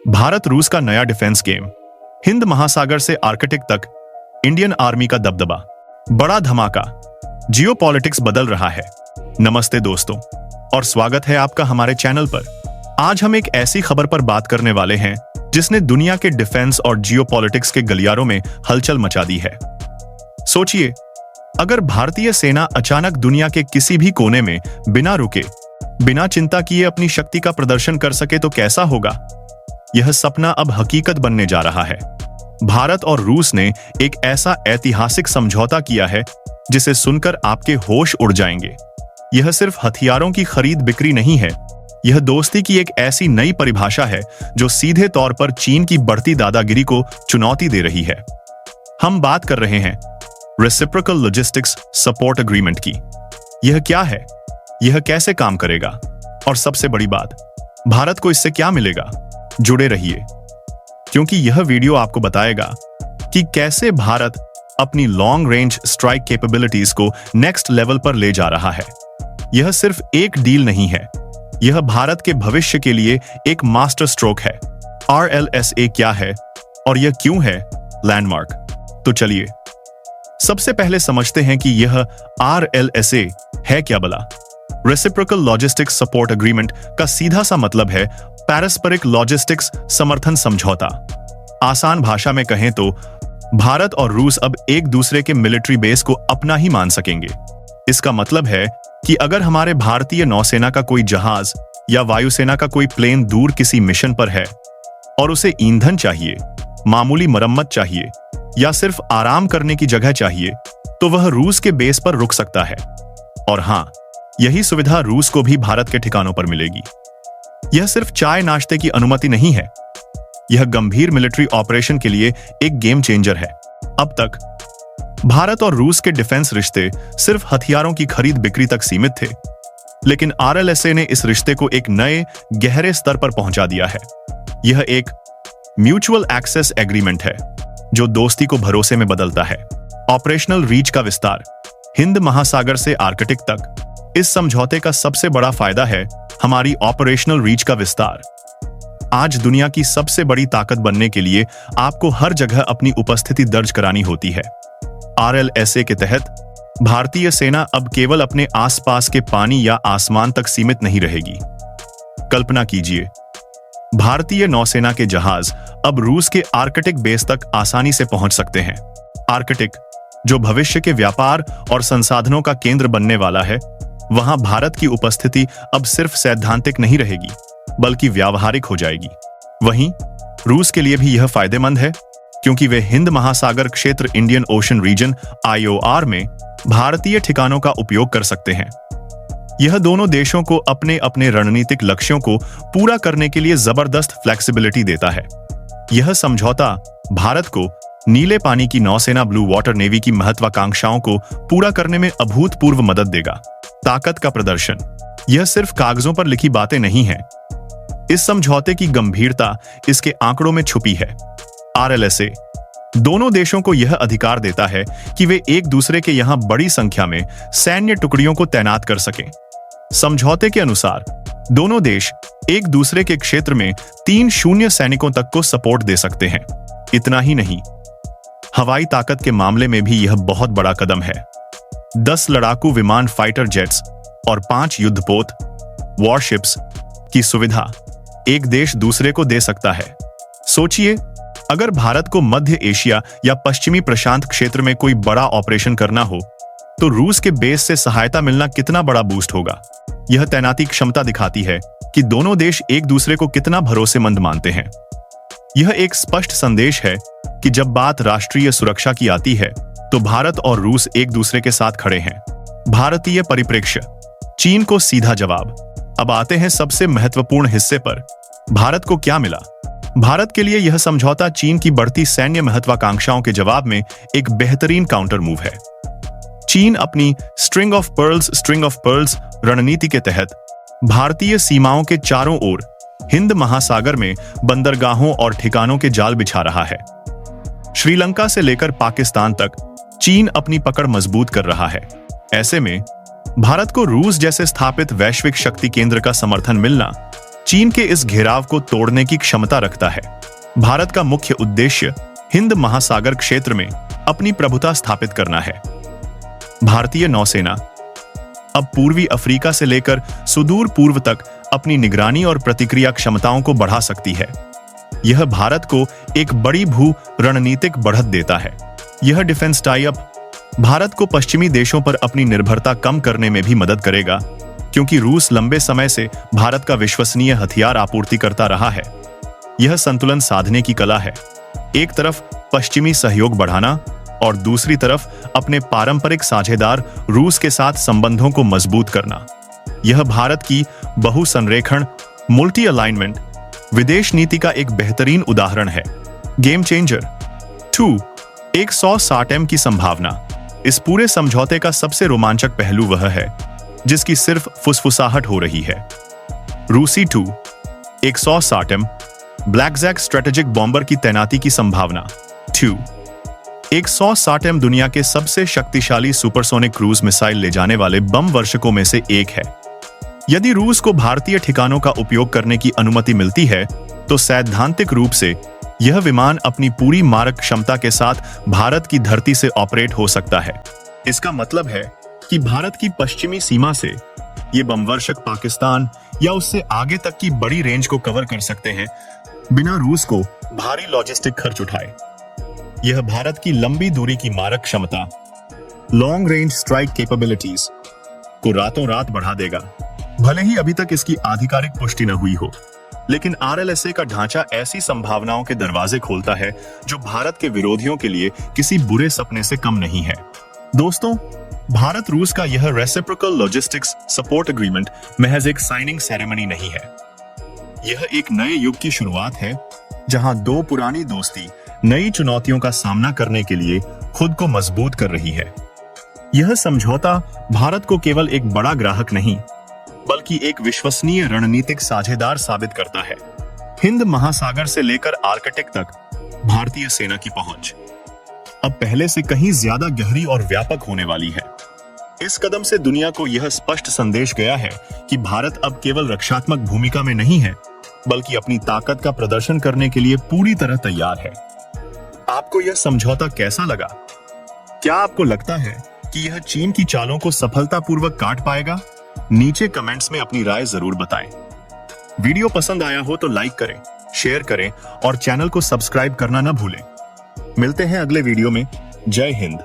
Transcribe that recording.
भारत रूस का नया डिफेंस गेम, हिंद महासागर से आर्कटिक तक इंडियन आर्मी का दबदबा, बड़ा धमाका, जियोपॉलिटिक्स बदल रहा है। नमस्ते दोस्तों और स्वागत है आपका हमारे चैनल पर। आज हम एक ऐसी खबर पर बात करने वाले हैं जिसने दुनिया के डिफेंस और जियोपॉलिटिक्स के गलियारों में हलचल मचा दी है। सोचिए, अगर भारतीय सेना अचानक दुनिया के किसी भी कोने में बिना रुके, बिना चिंता किए अपनी शक्ति का प्रदर्शन कर सके तो कैसा होगा। यह सपना अब हकीकत बनने जा रहा है। भारत और रूस ने एक ऐसा ऐतिहासिक समझौता किया है जिसे सुनकर आपके होश उड़ जाएंगे। यह सिर्फ हथियारों की खरीद बिक्री नहीं है, यह दोस्ती की एक ऐसी नई परिभाषा है जो सीधे तौर पर चीन की बढ़ती दादागिरी को चुनौती दे रही है। हम बात कर रहे हैं रेसिप्रोकल लॉजिस्टिक्स सपोर्ट एग्रीमेंट की। यह क्या है, यह कैसे काम करेगा और सबसे बड़ी बात, भारत को इससे क्या मिलेगा। जुड़े रहिए, क्योंकि यह वीडियो आपको बताएगा कि कैसे भारत अपनी लॉन्ग रेंज स्ट्राइक कैपेबिलिटीज को नेक्स्ट लेवल पर ले जा रहा है। यह सिर्फ एक डील नहीं है, यह भारत के भविष्य के लिए एक मास्टर स्ट्रोक है। RLSA क्या है और यह क्यों है लैंडमार्क। तो चलिए सबसे पहले समझते हैं कि यह RLSA है क्या भला। रेसिप्रोकल लॉजिस्टिक्स सपोर्ट एग्रीमेंट का सीधा सा मतलब है पारस्परिक लॉजिस्टिक्स समर्थन समझौता। आसान भाषा में कहें तो भारत और रूस अब एक दूसरे के मिलिट्री बेस को अपना ही मान सकेंगे। इसका मतलब है कि अगर हमारे भारतीय नौसेना का कोई जहाज या वायुसेना का कोई प्लेन दूर किसी मिशन पर है और उसे ईंधन चाहिए, मामूली मरम्मत चाहिए या सिर्फ आराम करने की जगह चाहिए, तो वह रूस के बेस पर रुक सकता है। और हां, यही सुविधा रूस को भी भारत के ठिकानों पर मिलेगी। यह सिर्फ चाय नाश्ते की अनुमति नहीं है, यह गंभीर मिलिट्री ऑपरेशन के लिए एक गेम चेंजर है। अब तक भारत और रूस के डिफेंस रिश्ते सिर्फ हथियारों की खरीद बिक्री तक सीमित थे, लेकिन RLSA ने इस रिश्ते को एक नए गहरे स्तर पर पहुंचा दिया है। यह एक म्यूचुअल एक्सेस एग्रीमेंट है जो दोस्ती को भरोसे में बदलता है। ऑपरेशनल रीच का विस्तार, हिंद महासागर से आर्कटिक तक। इस समझौते का सबसे बड़ा फायदा है हमारी ऑपरेशनल रीच का विस्तार। आज दुनिया की सबसे बड़ी ताकत बनने के लिए आपको हर जगह अपनी उपस्थिति दर्ज करानी होती है। RLSA के तहत भारतीय सेना अब केवल अपने आसपास के पानी या आसमान तक सीमित नहीं रहेगी। कल्पना कीजिए, भारतीय नौसेना के जहाज अब रूस के आर्कटिक बेस तक आसानी से पहुंच सकते हैं। आर्कटिक, जो भविष्य के व्यापार और संसाधनों का केंद्र बनने वाला है, वहां भारत की उपस्थिति अब सिर्फ सैद्धांतिक नहीं रहेगी बल्कि व्यावहारिक हो जाएगी। वहीं रूस के लिए भी यह फायदेमंद है, क्योंकि वे हिंद महासागर क्षेत्र इंडियन ओशन रीजन IOR में भारतीय ठिकानों का उपयोग कर सकते हैं। यह दोनों देशों को अपने अपने रणनीतिक लक्ष्यों को पूरा करने के लिए जबरदस्त फ्लेक्सिबिलिटी देता है। यह समझौता भारत को नीले पानी की नौसेना ब्लू वाटर नेवी की महत्वाकांक्षाओं को पूरा करने में अभूतपूर्व मदद देगा। ताकत का प्रदर्शन, यह सिर्फ कागजों पर लिखी बातें नहीं है। इस समझौते की गंभीरता इसके आंकड़ों में छुपी है। RLSA दोनों देशों को यह अधिकार देता है कि वे एक दूसरे के यहां बड़ी संख्या में सैन्य टुकड़ियों को तैनात कर सकें। समझौते के अनुसार दोनों देश एक दूसरे के क्षेत्र में 3 सैनिकों तक को सपोर्ट दे सकते हैं। इतना ही नहीं, हवाई ताकत के मामले में भी यह बहुत बड़ा कदम है। 10 लड़ाकू विमान फाइटर जेट्स और 5 युद्धपोत वॉरशिप्स की सुविधा एक देश दूसरे को दे सकता है। सोचिए, अगर भारत को मध्य एशिया या पश्चिमी प्रशांत क्षेत्र में कोई बड़ा ऑपरेशन करना हो, तो रूस के बेस से सहायता मिलना कितना बड़ा बूस्ट होगा। यह तैनाती क्षमता दिखाती है कि दोनों देश एक दूसरे को कितना भरोसेमंद मानते हैं। यह एक स्पष्ट संदेश है कि जब बात राष्ट्रीय सुरक्षा की आती है तो भारत और रूस एक दूसरे के साथ खड़े हैं। भारतीय परिप्रेक्ष्य, चीन को सीधा जवाब। अब आते हैं सबसे महत्वपूर्ण हिस्से पर, भारत को क्या मिला। भारत के लिए यह समझौता चीन की बढ़ती सैन्य महत्वाकांक्षाओं के जवाब में एक बेहतरीन काउंटर मूव है। चीन अपनी स्ट्रिंग ऑफ पर्ल्स रणनीति के तहत भारतीय सीमाओं के चारों ओर हिंद महासागर में बंदरगाहों और ठिकानों के जाल बिछा रहा है। श्रीलंका से लेकर पाकिस्तान तक चीन अपनी पकड़ मजबूत कर रहा है। ऐसे में भारत को रूस जैसे स्थापित वैश्विक शक्ति केंद्र का समर्थन मिलना चीन के इस घेराव को तोड़ने की क्षमता रखता है। भारत का मुख्य उद्देश्य हिंद महासागर क्षेत्र में अपनी प्रभुता स्थापित करना है। भारतीय नौसेना अब पूर्वी अफ्रीका से लेकर सुदूर पूर्व तक अपनी निगरानी और प्रतिक्रिया क्षमताओं को बढ़ा सकती है। यह भारत को एक बड़ी भू रणनीतिक बढ़त देता है। यह डिफेंस टाई अप भारत को पश्चिमी देशों पर अपनी निर्भरता कम करने में भी मदद करेगा, क्योंकि रूस लंबे समय से भारत का विश्वसनीय हथियार आपूर्ति करता रहा है। यह संतुलन साधने की कला है, एक तरफ पश्चिमी सहयोग बढ़ाना और दूसरी तरफ अपने पारंपरिक साझेदार रूस के साथ संबंधों को मजबूत करना। यह भारत की बहुसंरेखण मल्टी अलाइनमेंट विदेश नीति का एक बेहतरीन उदाहरण है। गेम चेंजर 2 160M की संभावना। इस पूरे समझौते का सबसे रोमांचक पहलू वह है जिसकी सिर्फ फुसफुसाहट हो रही है। रूसी 2 160M ब्लैकजैक स्ट्रेटेजिक बॉम्बर की तैनाती की संभावना। 2 160M दुनिया के सबसे शक्तिशाली सुपरसोनिक क्रूज मिसाइल ले जाने वाले बम वर्षकों में से एक है। यदि रूस को भारतीय ठिकानों का उपयोग करने की अनुमति मिलती है तो सैद्धांतिक रूप से यह विमान अपनी पूरी मारक क्षमता के साथ भारत की धरती से ऑपरेट हो सकता है। इसका मतलब है कि भारत की पश्चिमी सीमा से ये बमवर्षक पाकिस्तान या उससे आगे तक की बड़ी रेंज को कवर कर सकते हैं बिना रूस को भारी लॉजिस्टिक खर्च उठाए। यह भारत की लंबी दूरी की मारक क्षमता, लॉन्ग रेंज स्ट्राइक कैपेबिलिटीज को रातों रात बढ़ा देगा। भले ही अभी तक इसकी आधिकारिक पुष्टि न हुई हो, लेकिन RLSA का ढांचा ऐसी संभावनाओं के दरवाजे खोलता है जो भारत के विरोधियों के लिए किसी बुरे सपने से कम नहीं है। दोस्तों, भारत रूस का यह रेसिप्रोकल लॉजिस्टिक्स सपोर्ट एग्रीमेंट महज एक साइनिंग सेरेमनी नहीं है। यह एक नए युग की शुरुआत है जहां दो पुरानी दोस्ती नई चुनौतियों का सामना करने के लिए खुद को मजबूत कर रही है। यह समझौता भारत को केवल एक बड़ा ग्राहक नहीं बल्कि एक विश्वसनीय रणनीतिक साझेदार साबित करता है। हिंद महासागर से लेकर आर्कटिक तक भारतीय सेना की पहुंच अब पहले से कहीं ज्यादा गहरी और व्यापक होने वाली है। इस कदम से दुनिया को यह स्पष्ट संदेश गया है कि भारत अब केवल रक्षात्मक भूमिका में नहीं है बल्कि अपनी ताकत का प्रदर्शन करने के लिए पूरी तरह तैयार है। आपको यह समझौता कैसा लगा? क्या आपको लगता है कि यह चीन की चालों को सफलतापूर्वक काट पाएगा? नीचे कमेंट्स में अपनी राय जरूर बताएं। वीडियो पसंद आया हो तो लाइक करें, शेयर करें और चैनल को सब्सक्राइब करना न भूलें। मिलते हैं अगले वीडियो में। जय हिंद।